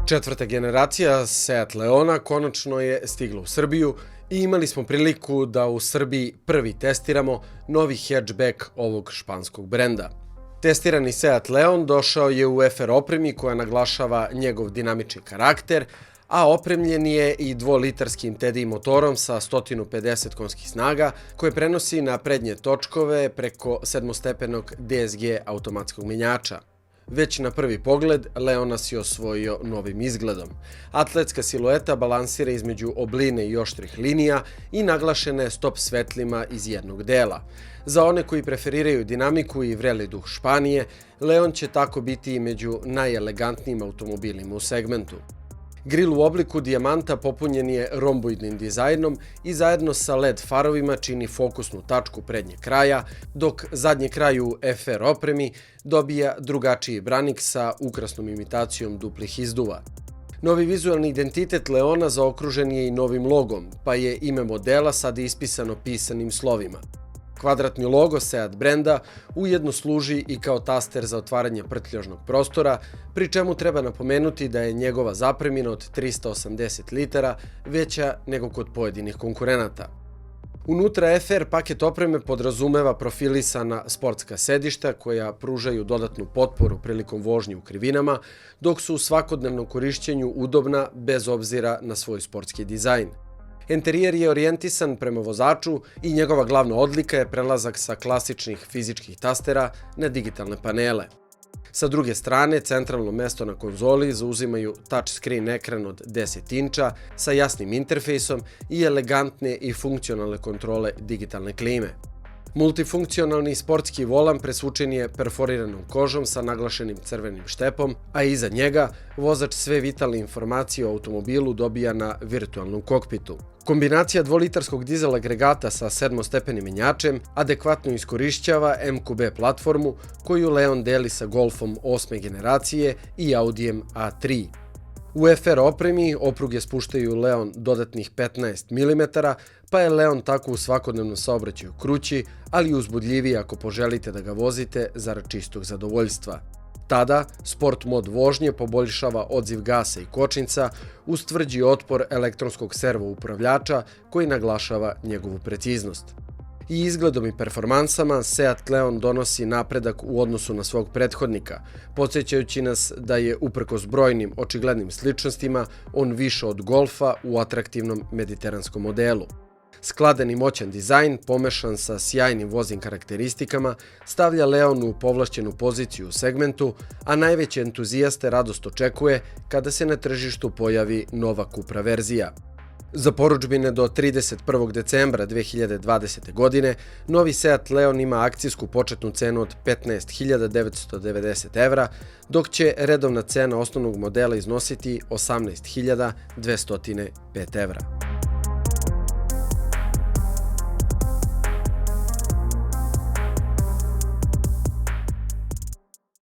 Četvrta generacija Seat Leona konačno je stigla u Srbiju i imali smo priliku da u Srbiji prvi testiramo novi hatchback ovog španskog brenda. Testirani Seat Leon došao je u FR opremi koja naglašava njegov dinamični karakter, a opremljen je i dvolitarskim TDI motorom sa 150 konjskih snaga koje prenosi na prednje točkove preko sedmostepenog DSG automatskog menjača. Već na prvi pogled, Leon nas je osvojio novim izgledom. Atletska silueta balansira između obline i oštrih linija i naglašena je stop svetlima iz jednog dela. Za one koji preferiraju dinamiku i vreli duh Španije, Leon će tako biti i među najelegantnijim automobilima u segmentu. Gril u obliku dijamanta popunjen je romboidnim dizajnom i zajedno sa LED farovima čini fokusnu tačku prednjeg kraja, dok zadnji kraj u FR opremi dobija drugačiji branik sa ukrasnom imitacijom duplih izduva. Novi vizualni identitet Leona zaokružen je i novim logom, pa je ime modela sad ispisano pisanim slovima. Kvadratni logo Seat brenda ujedno služi i kao taster za otvaranje prtljažnog prostora, pri čemu treba napomenuti da je njegova zapremina od 380 litara veća nego kod pojedinih konkurenata. Unutra FR paket opreme podrazumeva profilisana sportska sedišta koja pružaju dodatnu potporu prilikom vožnje u krivinama, dok su u svakodnevnom korišćenju udobna bez obzira na svoj sportski dizajn. Enterijer je orijentisan prema vozaču i njegova glavna odlika je prelazak sa klasičnih fizičkih tastera na digitalne panele. Sa druge strane, centralno mesto na konzoli zauzimaju touchscreen ekran od 10 inča sa jasnim interfejsom i elegantne i funkcionalne kontrole digitalne klime. Multifunkcionalni sportski volan presvučen je perforiranom kožom sa naglašenim crvenim štepom, a iza njega vozač sve vitalne informacije o automobilu dobija na virtualnom kokpitu. Kombinacija dvolitarskog dizel agregata sa sedmostepenim menjačem adekvatno iskorišćava MQB platformu koju Leon deli sa Golfom 8. generacije i Audijem A3. U FR opremi opruge spuštaju Leon dodatnih 15 mm, pa je Leon tako u svakodnevnom saobraćaju krući, ali uzbudljiviji ako poželite da ga vozite zarad čistog zadovoljstva. Tada, sport mod vožnje poboljšava odziv gasa i kočnica uz tvrđi otpor elektronskog servo upravljača koji naglašava njegovu preciznost. I izgledom i performansama Seat Leon donosi napredak u odnosu na svog prethodnika, podsjećajući nas da je uprkos brojnim očiglednim sličnostima on više od Golfa u atraktivnom mediteranskom modelu. Skladan i moćan dizajn, pomešan sa sjajnim voznim karakteristikama, stavlja Leon u povlašćenu poziciju u segmentu, a najveće entuzijaste radost očekuje kada se na tržištu pojavi nova Cupra verzija. Za porudžbine do 31. decembra 2020. godine, novi Seat Leon ima akcijsku početnu cenu od 15.990 evra, dok će redovna cena osnovnog modela iznositi 18.205 evra.